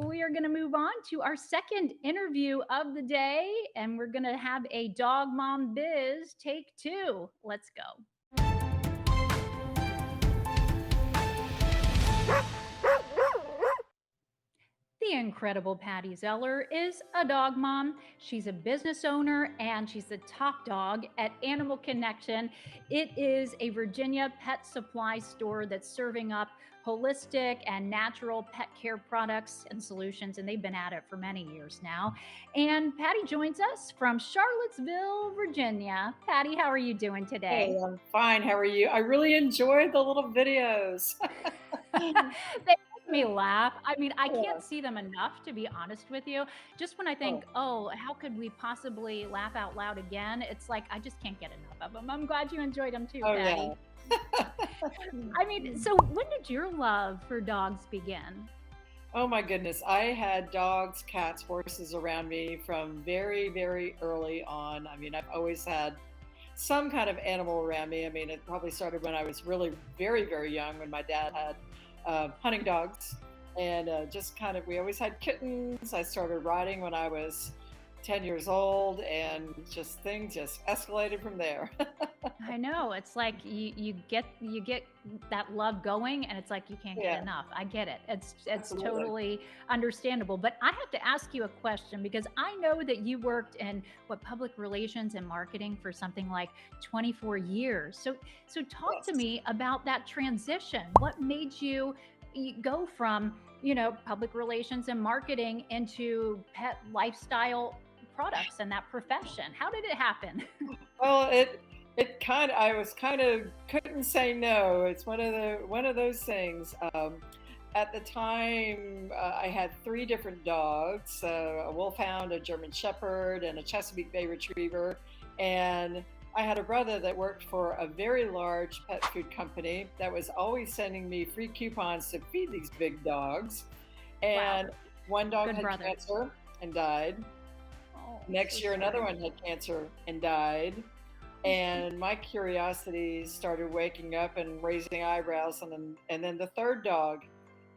we are going to move on to our second interview of the day, and we're going to have a dog mom biz take two. Let's go. The incredible Pattie Zeller is a dog mom. She's a business owner and she's the top dog at Animal Connection. It is a Virginia pet supply store that's serving up holistic and natural pet care products and solutions, and they've been at it for many years now. And Pattie joins us from Charlottesville, Virginia. Pattie, how are you doing Hey, today? I'm fine. How are you? I really enjoyed the little videos. They make me laugh. I mean, I Yeah. can't see them enough, to be honest with you. Just when I Oh, think, oh, how could we possibly laugh out loud again? It's like I just can't get enough of them. I'm glad you enjoyed them too, oh Pattie. yeah. I mean, so when did your love for dogs begin? Oh my goodness. I had dogs, cats, horses around me from very, very early on. I mean, I've always had some kind of animal around me. I mean, it probably started when I was really very, very young when my dad had hunting dogs. And just kind of, we always had kittens. I started riding when I was 10 years old, and just things just escalated from there. I know it's like you get that love going, and it's like you can't get Yeah, enough. I get it. It's absolutely. totally understandable. But I have to ask you a question because I know that you worked in what public relations and marketing for something like 24 years. So talk to Yes. me about that transition. What made you go from public relations and marketing into pet lifestyle products and that profession? How did it happen? Well, it kind of, I was kind of couldn't say no. It's one of those things. At the time, I had three different dogs: a wolfhound, a German Shepherd, and a Chesapeake Bay Retriever. And I had a brother that worked for a very large pet food company that was always sending me free coupons to feed these big dogs. Wow, And one dog good had brother. cancer and died. Oh, I'm so Next year, another sorry. one had cancer and died. And my curiosity started waking up and raising eyebrows. And then the third dog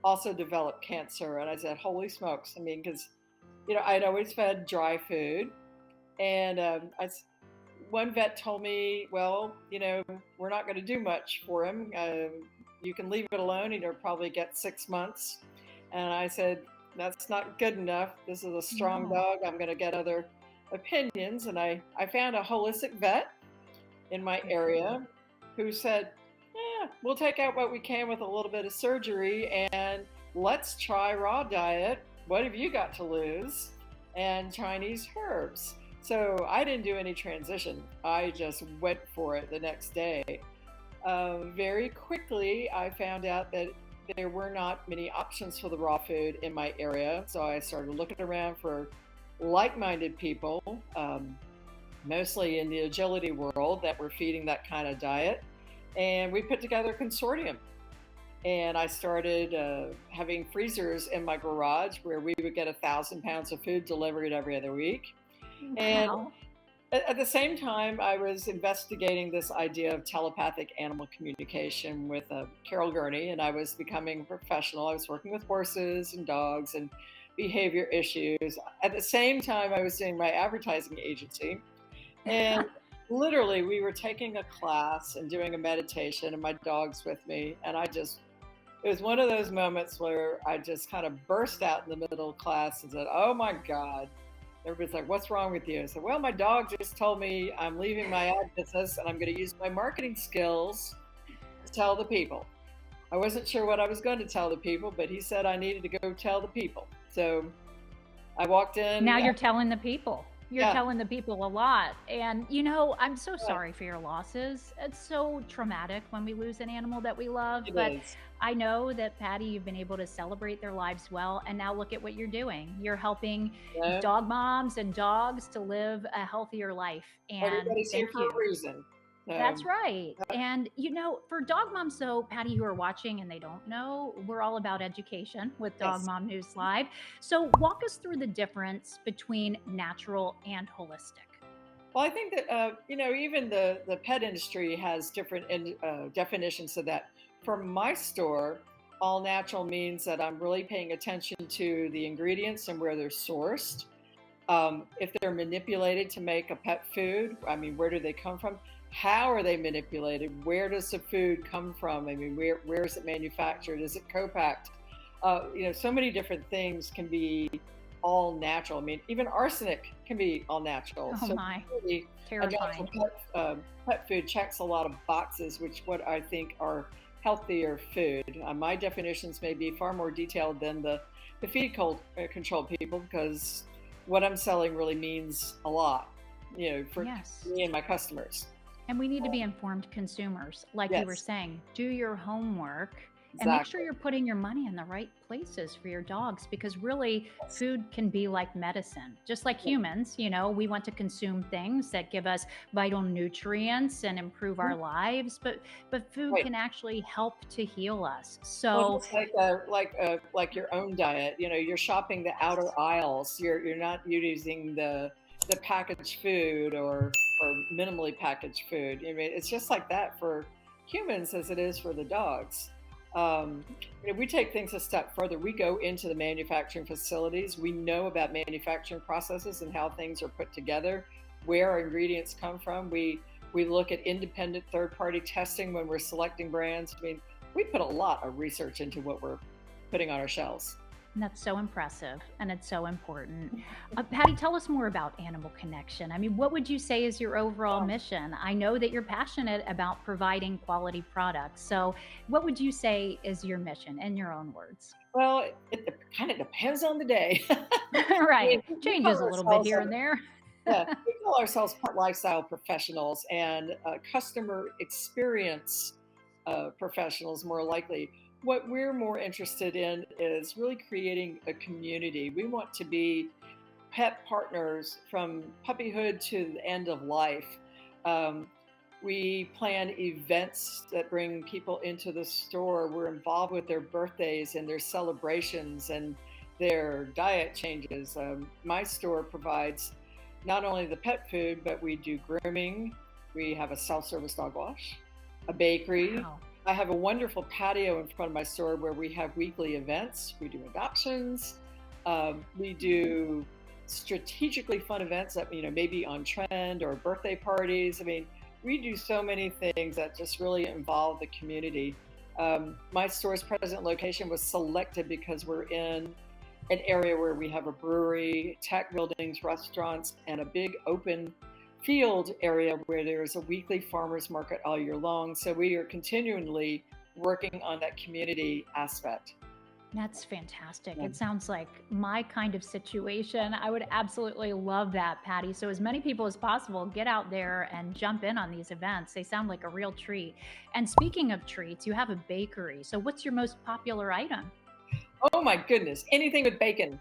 also developed cancer. And I said, holy smokes. I mean, because, I'd always fed dry food. And one vet told me, well, we're not going to do much for him. You can leave it alone and he'll probably get 6 months. And I said, that's not good enough. This is a strong No. dog. I'm going to get other opinions. And I found a holistic vet in my Good for you. area who said, yeah, we'll take out what we can with a little bit of surgery and let's try raw diet. What have you got to lose? And Chinese herbs. So I didn't do any transition. I just went for it the next day. Very quickly, I found out that there were not many options for the raw food in my area. So I started looking around for like minded people, mostly in the agility world, that were feeding that kind of diet. And we put together a consortium. And I started having freezers in my garage where we would get 1,000 pounds of food delivered every other week. And Wow. at the same time, I was investigating this idea of telepathic animal communication with Carol Gurney, and I was becoming a professional. I was working with horses and dogs and behavior issues. At the same time, I was doing my advertising agency. And literally, we were taking a class and doing a meditation, and my dog's with me. And it was one of those moments where I just kind of burst out in the middle of class and said, oh my God. Everybody's like, what's wrong with you? I said, well, my dog just told me I'm leaving my ad business and I'm going to use my marketing skills to tell the people. I wasn't sure what I was going to tell the people, but he said I needed to go tell the people. So I walked Now in. you're telling the people. You're Yeah, telling the people a lot. And, I'm so yeah, sorry for your losses. It's so traumatic when we lose an animal that we love. it But is. I know that, Pattie, you've been able to celebrate their lives well. And now look at what you're doing. You're helping You know, dog moms and dogs to live a healthier life. And everybody's here thank for a you. reason. That's So, right. And for dog moms, though, Pattie, who are watching and they don't know, we're all about education with Dog yes. Mom News Live. So walk us through the difference between natural and holistic. Well, I think that even the pet industry has different definitions of that. For my store, all natural means that I'm really paying attention to the ingredients and where they're sourced. If they're manipulated to make a pet food, I mean, where do they come from? How are they manipulated? Where does the food come from? I mean, where is it manufactured? Is it co-packed? So many different things can be all natural. I mean, even arsenic can be all natural. Oh So my, really, a natural terrifying. pet food checks a lot of boxes, which what I think are healthier food. My definitions may be far more detailed than the control people, because what I'm selling really means a lot, for Yes. me and my customers. And we need to be informed consumers. Like you were Yes, saying, do your homework and make sure exactly. you're putting your money in the right places for your dogs, because really Yes. food can be like medicine. Just like Yeah. humans, we want to consume things that give us vital nutrients and improve our Mhm. lives, but food Right. can actually help to heal us. Well, So, just like your own diet, you're shopping the outer yes. aisles. You're not using the packaged food or minimally packaged food. I mean, it's just like that for humans as it is for the dogs. Um, we take things a step further. We go into the manufacturing facilities. We know about manufacturing processes and how things are put together, where our ingredients come from. We look at independent third-party testing when we're selecting brands. I mean, we put a lot of research into what we're putting on our shelves. And that's so impressive and it's so important. Patty, tell us more about Animal Connection. I mean, what would you say is your overall mission? I know that you're passionate about providing quality products. So, what would you say is your mission in your own words? Well, it kind of depends on the day. Right. We call Changes a little bit ourselves here and there. yeah, we call ourselves lifestyle professionals and customer experience professionals, more likely. What we're more interested in is really creating a community. We want to be pet partners from puppyhood to the end of life. Um, we plan events that bring people into the store. We're involved with their birthdays and their celebrations and their diet changes. My store provides not only the pet food, but we do grooming. We have a self service dog wash, a bakery. Wow. I have a wonderful patio in front of my store where we have weekly events. We do adoptions. We do strategically fun events that maybe on trend, or birthday parties. I mean, we do so many things that just really involve the community. My store's present location was selected because we're in an area where we have a brewery, tech buildings, restaurants, and a big open field area where there's a weekly farmers market all year long. So we are continually working on that community aspect. That's fantastic. Yeah. It sounds like my kind of situation. I would absolutely love that, Patty. So, as many people as possible, get out there and jump in on these events. They sound like a real treat. And speaking of treats, you have a bakery. So, what's your most popular item? Oh my goodness, anything with bacon.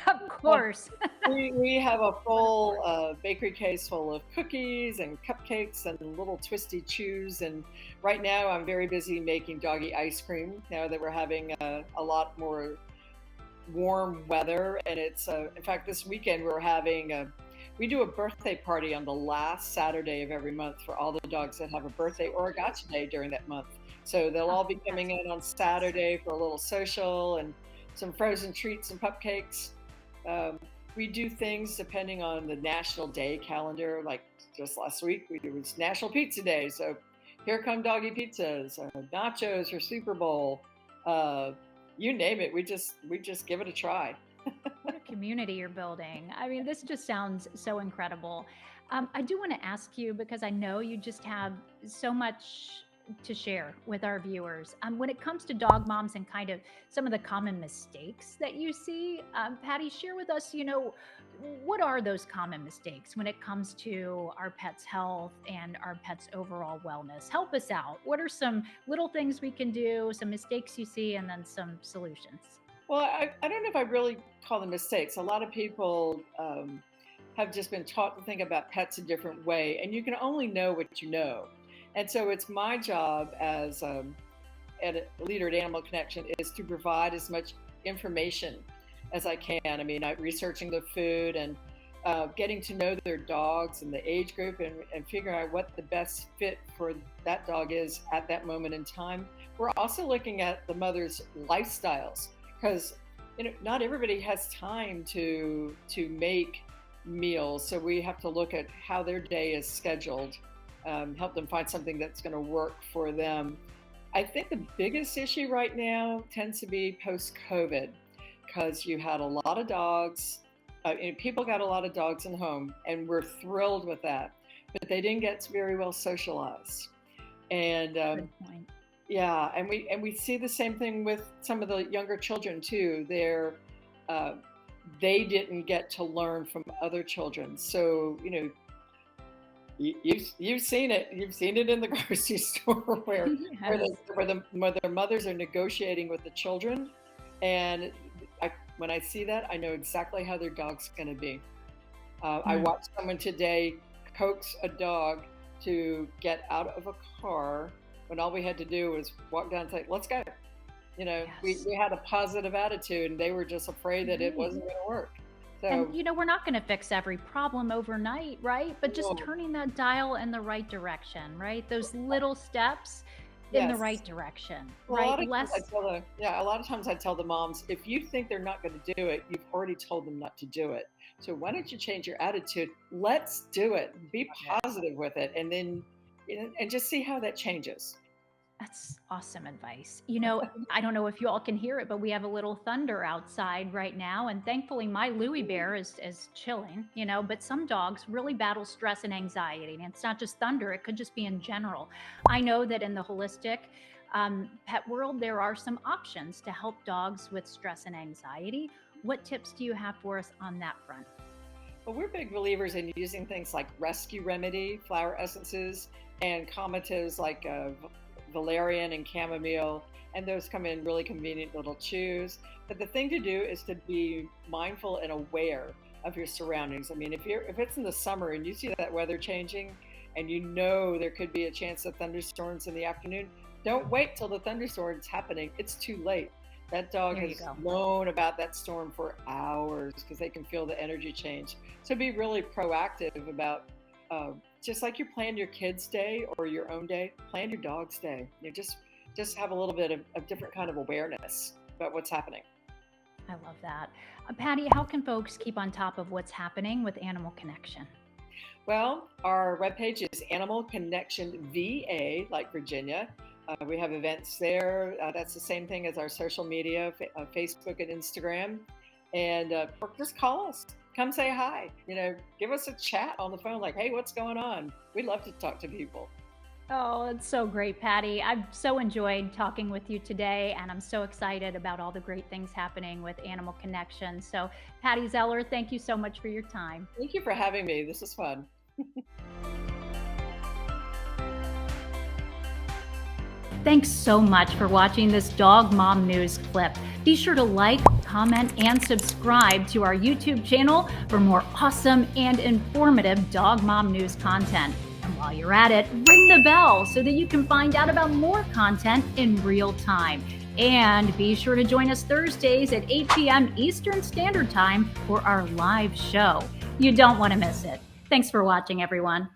Of Uh, course. we have a Of full course. bakery case full of cookies and cupcakes and little twisty chews. And right now, I'm very busy making doggy ice cream now that we're having a lot more warm weather. And it's, in fact, this weekend we do a birthday party on the last Saturday of every month for all the dogs that have a birthday So or a cute. gotcha day during that month. So they'll all Oh, be that's coming in on fantastic. Saturday for a little social and some frozen treats and cupcakes. Um, we do things depending on the national day calendar. Like just last week, it was National Pizza Day. So here come doggy pizzas, nachos for Super Bowl. Uh, you name it. We just give it a try. What a community you're building. I mean, this just sounds so incredible. I do want to ask you, because I know you just have so much to share with our viewers. When it comes to dog moms and kind of some of the common mistakes that you see, Patty, share with us, what are those common mistakes when it comes to our pets' health and our pets' overall wellness? Help us out. What are some little things we can do, some mistakes you see, and then some solutions? Well, I don't know if I really call them mistakes. A lot of people have just been taught to think about pets a different way, and you can only know what you know. And so it's my job as a leader at Animal Connection is to provide as much information as I can. I mean, researching the food and getting to know their dogs and the age group, and figuring out what the best fit for that dog is at that moment in time. We're also looking at the mother's lifestyles, because not everybody has time to make meals. So we have to look at how their day is scheduled, help them find something that's going to work for them. I think the biggest issue right now tends to be post-COVID, because you had a lot of dogs. People got a lot of dogs in the home, and we're thrilled with that, but they didn't get very well socialized. And Good point. yeah, and we see the same thing with some of the younger children too. They didn't get to learn from other children. So you've seen it. You've seen it in the grocery store where Yes. where their mothers are negotiating with the children, and when I see that, I know exactly how their dog's going to be. I Mm. watched someone today coax a dog to get out of a car when all we had to do was walk down and say, "Let's go." Yes. We had a positive attitude, and they were just afraid that it Right. wasn't going to work. And So, we're not going to fix every problem overnight, right? But just no, turning that dial in the right direction, right? Those little steps in the yes. right direction, Well, a right? lot of times I Less. tell the yeah, a lot of times I tell the moms, if you think they're not going to do it, you've already told them not to do it. So why don't you change your attitude? Let's do it. Be Love it. positive with it, and then and just see how that changes. That's awesome advice. I don't know if you all can hear it, but we have a little thunder outside right now. And thankfully, my Louis Bear is chilling, but some dogs really battle stress and anxiety. And it's not just thunder, it could just be in general. I know that in the holistic pet world, there are some options to help dogs with stress and anxiety. What tips do you have for us on that front? Well, we're big believers in using things like rescue remedy, flower essences, and comatives like valerian and chamomile, and those come in really convenient little chews. But the thing to do is to be mindful and aware of your surroundings. I mean, if it's in the summer and you see that weather changing, and there could be a chance of thunderstorms in the afternoon, don't wait till the thunderstorm's happening. It's too late. That dog There you has go. known about that storm for hours because they can feel the energy change. So be really proactive about, just like you plan your kids' day or your own day, plan your dog's day. Just have a little bit of different kind of awareness about what's happening. I love that. Patty, how can folks keep on top of what's happening with Animal Connection? Well, our webpage is Animal Connection VA, like Virginia. We have events there. That's the same thing as our social media, Facebook and Instagram. And or just call us. Come say hi. Give us a chat on the phone like, hey, what's going on? We'd love to talk to people. Oh, it's so great, Patty. I've so enjoyed talking with you today, and I'm so excited about all the great things happening with Animal Connection. So, Pattie Zeller, thank you so much for your time. Thank you for having me. This was fun. Thanks so much for watching this Dog Mom News clip. Be sure to like, comment, and subscribe to our YouTube channel for more awesome and informative Dog Mom News content. And while you're at it, ring the bell so that you can find out about more content in real time. And be sure to join us Thursdays at 8 p.m. Eastern Standard Time for our live show. You don't want to miss it. Thanks for watching, everyone.